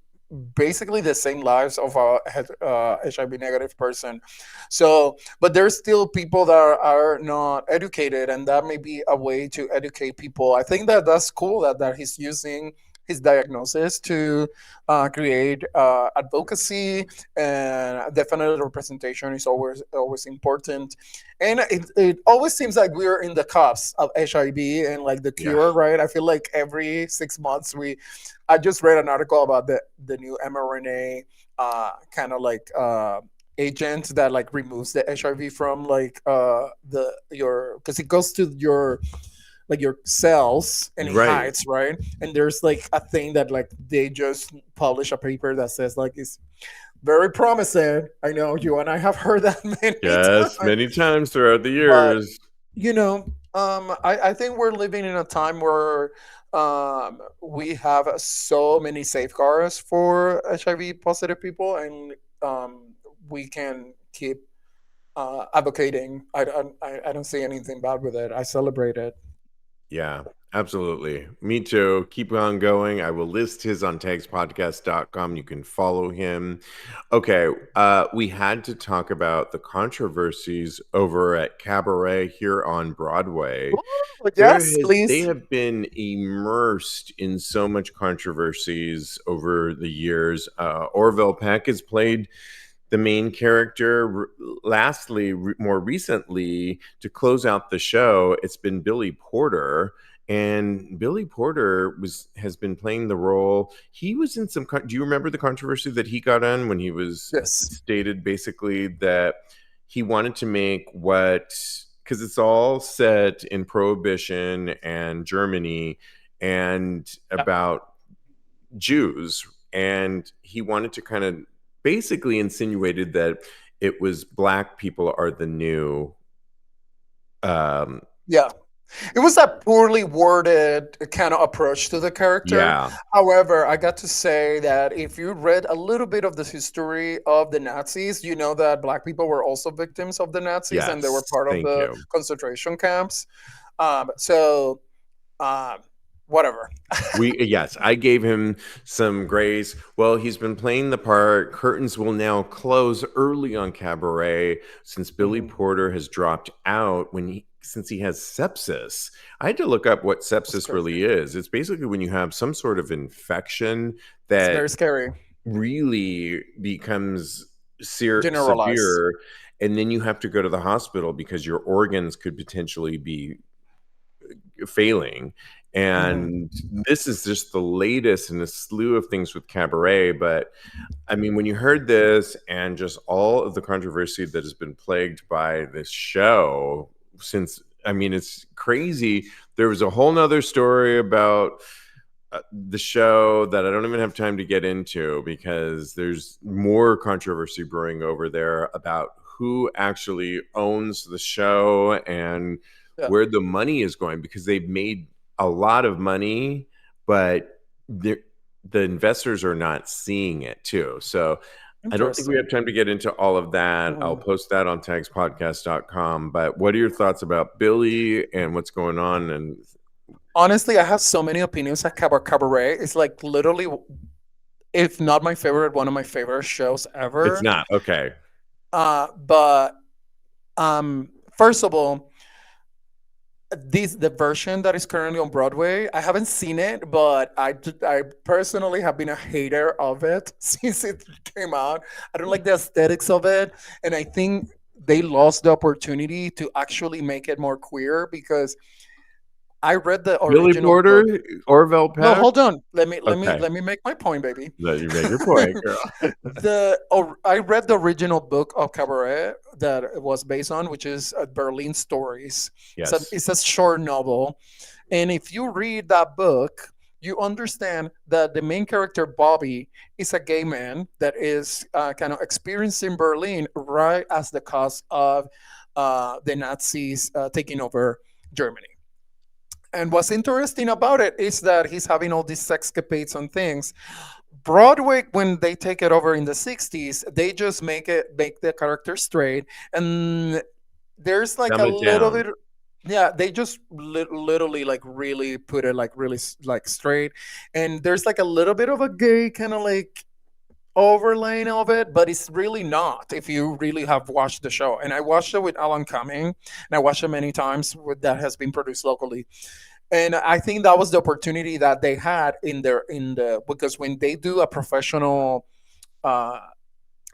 basically the same lives of a HIV negative person. So, but there's still people that are not educated, and that may be a way to educate people. I think that that's cool that he's using his diagnosis to create advocacy, and definitely representation is always important. And it always seems like we're in the cusp of HIV and like the yeah, cure, right? I feel like every 6 months I just read an article about the new mRNA kind of like agent that like removes the HIV from like the your, because it goes to your like your cells and it right. hides, right? And there's like a thing that like they just publish a paper that says like it's very promising. I know you and I have heard that many Yes, times, many times throughout the but years. you know, I think we're living in a time where we have so many safeguards for HIV positive people, and we can keep advocating. I don't see anything bad with it. I celebrate it. Yeah, absolutely. Me too. Keep on going. I will list his on TAGSPodcast.com. You can follow him. Okay, we had to talk about the controversies over at Cabaret here on Broadway. Ooh, yes, They please. have been immersed in so much controversies over the years. Orville Peck has played the main character. Lastly, more recently, to close out the show, it's been Billy Porter. And Billy Porter has been playing the role. He was in some. Do you remember the controversy that he got on when he was Yes. stated basically that he wanted to make what, because it's all set in Prohibition and Germany and Yeah. about Jews, and he wanted to kind of basically insinuated that it was black people are the new um, Yeah. It was a poorly worded kind of approach to the character. Yeah. However, I got to say that if you read a little bit of the history of the Nazis, you know that black people were also victims of the Nazis and they were Yes. part of Thank the you. concentration camps. So, um, whatever. Yes, I gave him some grace. Well, he's been playing the part. Curtains will now close early on Cabaret since Billy Mhm. Porter has dropped out since he has sepsis. I had to look up what That's sepsis crazy. really is. It's basically when you have some sort of infection It's that very scary. really becomes Generalize. severe, and then you have to go to the hospital because your organs could potentially be failing. Hmm. And this is just the latest in a slew of things with Cabaret. But I mean, when you heard this and just all of the controversy that has been plagued by this show since, I mean, it's crazy. There was a whole nother story about the show that I don't even have time to get into because there's more controversy brewing over there about who actually owns the show and Yeah. where the money is going because they've made a lot of money, but the investors are not seeing it too. So I don't think we Interesting. have time to get into all of that. I'll Mhm. post that on TAGSPodcast.com. But what are your thoughts about Billy and what's going on? And Honestly, I have so many opinions at Cabaret. It's like literally, if not my favorite, one of my favorite shows it's ever. not okay. But first of all, the version that is currently on Broadway, I haven't seen it, but I personally have been a hater of it since it came out. I don't like the aesthetics of it, and I think they lost the opportunity to actually make it more queer because I read the Billy original Porter, book. Orville No, Peck. hold on. Okay, Let me make my point, baby. let you make your point, girl. I read the original book of Cabaret that it was based on, which is Berlin Stories. Yes, It's a short novel, and if you read that book, you understand that the main character Bobby is a gay man that is kind of experiencing Berlin right as the cause of the Nazis taking over Germany. And what's interesting about it is that he's having all these sexcapades and things. Broadway, when they take it over in the 60s, they just make the character straight. And there's like dumb a it little down. bit, yeah, they just literally like really put it like really like straight. And there's like a little bit of a gay kind of like overlaying of it, but it's really not if you really have watched the show. And I watched it with Alan Cumming, and I watched it many times that has been produced locally. And I think that was the opportunity that they had in the because when they do a professional uh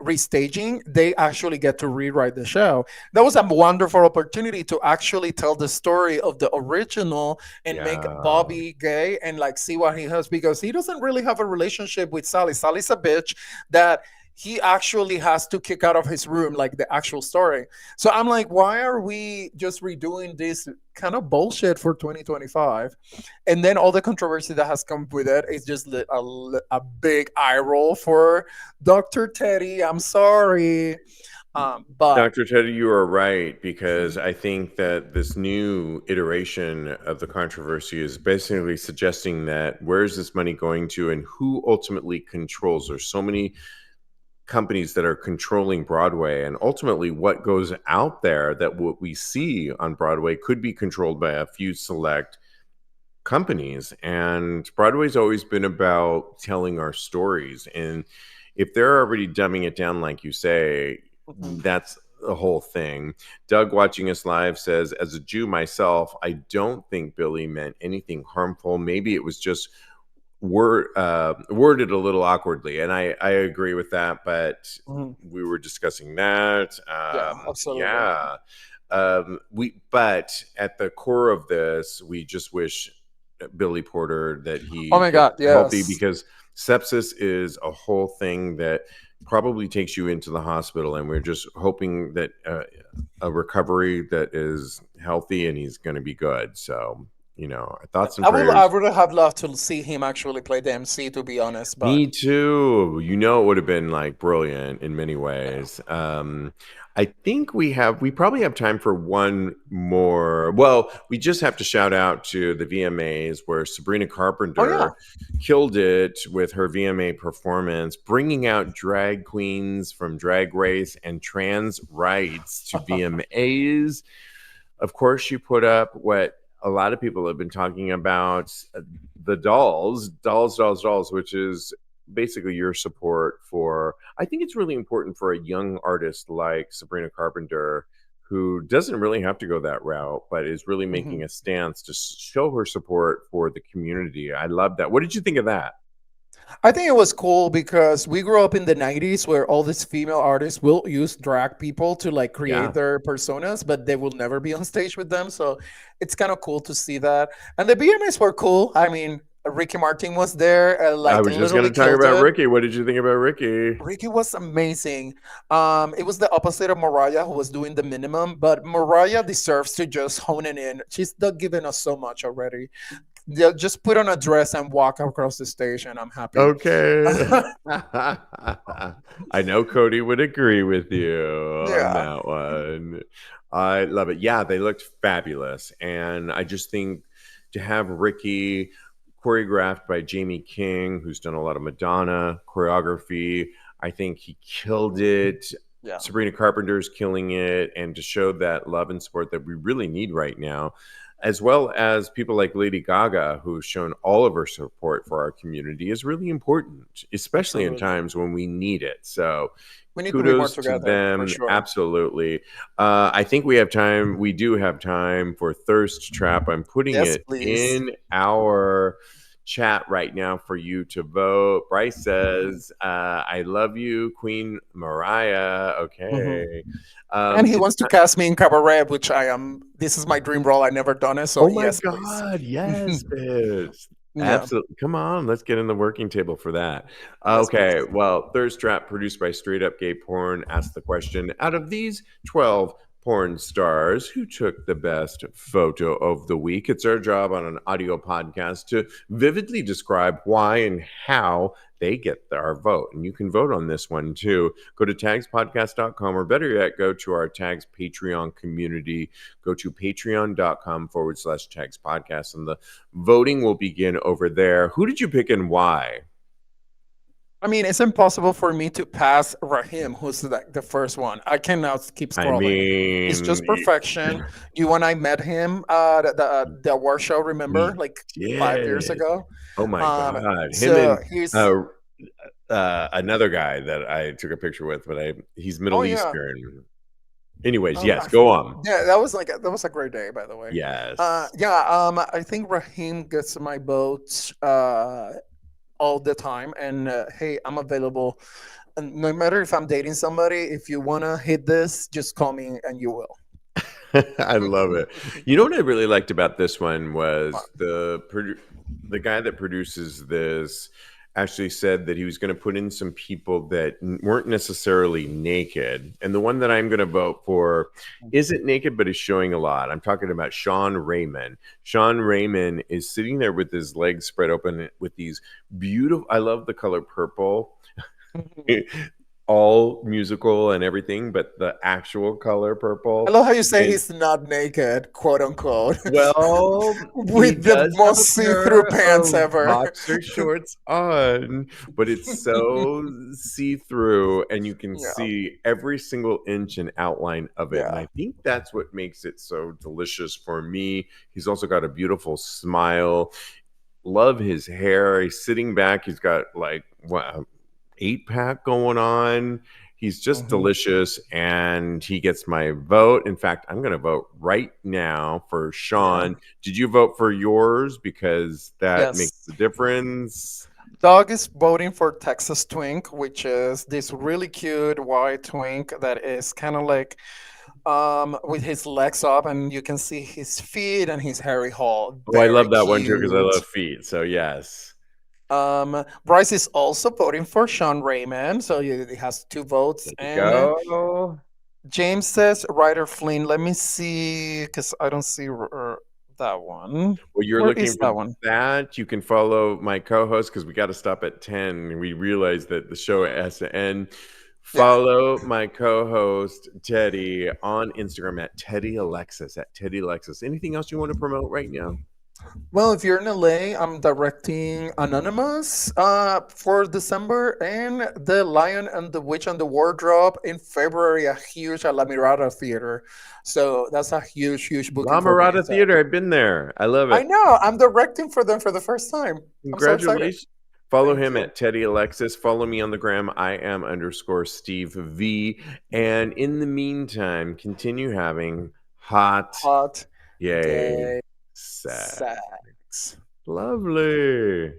restaging, they actually get to rewrite the show. That was a wonderful opportunity to actually tell the story of the original and make Yeah. Bobby gay and like see what he has because he doesn't really have a relationship with Sally. Sally's a bitch that he actually has to kick out of his room, like the actual story. So I'm like, why are we just redoing this kind of bullshit for 2025? And then all the controversy that has come with it is just a big eye roll for Dr. Teddy. I'm sorry. But Dr. Teddy, you are right because I think that this new iteration of the controversy is basically suggesting that where is this money going to and who ultimately controls. There's so many companies that are controlling Broadway, and ultimately what goes out there that what we see on Broadway could be controlled by a few select companies. And Broadway's always been about telling our stories. And if they're already dumbing it down, like you say, mhm, that's the whole thing. Doug watching us live says, as a Jew myself, I don't think Billy meant anything harmful. Maybe it was just worded a little awkwardly. And I agree with that, but mhm. we were discussing that. Yeah, absolutely. Yeah. But at the core of this, we just wish Billy Porter that Oh he my gets God, healthy yes. because sepsis is a whole thing that probably takes you into the hospital, and we're just hoping that a recovery that is healthy and he's going to be good. So thoughts and I prayers. would have loved to see him actually play the MC, to be honest, but Me too. It would have been like brilliant in many yeah. ways. I think we probably have time for one more. Well, we just have to shout out to the VMAs where Sabrina Oh yeah. Carpenter killed it with her VMA performance, bringing out drag queens from Drag Race and trans rights to VMAs. Of course, she put up what a lot of people have been talking about, the dolls, which is basically your support for. I think it's really important for a young artist like Sabrina Carpenter, who doesn't really have to go that route, but is really Mhm. making a stance to show her support for the community. I love that. What did you think of that? I think it was cool because we grew up in the 90s where all these female artists will use drag people to like create Yeah, their personas, but they will never be on stage with them. So it's kind of cool to see that. And the BMAs were cool. I mean, Ricky Martin was there, I like was just going literally to talk killed about it. Ricky. What did you think about Ricky? Ricky was amazing. It was the opposite of Mariah, who was doing the minimum, but Mariah deserves to just hone it in. She's not giving us so much already. Yeah, just put on a dress and walk across the stage, and I'm happy. Okay. I know Cody would agree with you on Yeah. that one. I love it. Yeah, they looked fabulous. And I just think to have Ricky choreographed by Jamie King, who's done a lot of Madonna choreography, I think he killed it. Yeah. Sabrina Carpenter's killing it. And to show that love and support that we really need right now, as well as people like Lady Gaga, who's shown all of her support for our community, is really important, especially in Absolutely. times when we need it. So, We need to be more kudos to together for them. sure. Absolutely. I think we have time. We do have time for Thirst Trap. I'm putting Yes, it please. in our chat right now for you to vote. Bryce says, I love you, Queen Mariah. Mhm. Okay. And he It's wants to cast me in cabaret, which I am. This is my dream role. I never done it, so Oh my yes, please. god, yes, bitch. Yeah. Absolutely. Come on, let's get in the working table for that. Yes, Okay, please. well, Thirst Trap, produced by Straight Up Gay Porn, asked the question, out of these 12 porn stars, who took the best photo of the week? It's our job on an audio podcast to vividly describe why and how they get our vote. And you can vote on this one too. Go to tagspodcast.com, or better yet, go to our Tags Patreon community. Go to patreon.com/tags podcast, and the voting will begin over there. Who did you pick and why? I mean, it's impossible for me to pass Rahim, who's the first one. I cannot keep I scrolling. It's mean, just perfection. You and I met him at the award show, remember, we like 5 years did. ago. Oh my God. Him So and he's, uh, another guy that I took a picture with, but he's oh Middle yeah, Eastern. Anyways, oh, yes, go on. yeah, that was like that was a great day, by the way. Yes. Yeah, I think Rahim gets my vote all the time, and hey, I'm available. And no matter if I'm dating somebody, if you wanna hit this, just call me, and you will. I love it. You know what I really liked about this one was the guy that produces this actually said that he was going to put in some people that weren't necessarily naked. And the one that I'm going to vote for isn't naked, but is showing a lot. I'm talking about Sean Raymond. Sean Raymond is sitting there with his legs spread open with these beautiful, I love the color purple. All musical and everything, but the actual color I purple. love how you say And he's not naked, quote unquote, well, he with the does have most a see-through pair pants of ever. boxer shorts on, but it's so see through, and you can Yeah, see every single inch and outline of it. And yeah. I think that's what makes it so delicious for me. He's also got a beautiful smile. Love his hair. He's sitting back. He's got like what, 8 pack going on. He's just Mhm. delicious, and he gets my vote. In fact, I'm going to vote right now for Yeah. Sean. Did you vote for yours? Because that makes Yes. the difference. Dog is voting for Texas Twink, which is this really cute white twink that is kind of like with his legs up, and you can see his feet and his hairy haul. Oh, I Very love that one too because I cute. love feet. So yes, Bryce is also voting for Sean Raymond, so he has two votes. there you And go. James says Ryder Flynn. Let me see, because I don't see that one. Well, you're Where looking is for that one? that. You can follow my co-host because we got to stop at 10. We realize that the show has to end. Yeah. Follow my co-host Teddy on Instagram at Teddy Alexis at Teddy Alexis. Anything else you want to promote right now? Well, if you're in LA, I'm directing Anonymous for December and The Lion and the Witch and the Wardrobe in February, a huge at La Mirada Theater. So that's a huge, huge booking La for me. Mirada So Theater. I've been there. I love I it. know I'm directing for them for the first time. I'm so excited. Congratulations. Follow Thank him you. at Teddy Alexis. Follow me on the gram. I am underscore Steve V. And in the meantime, continue having hot, Hot yay, gay sex. sex. Lovely.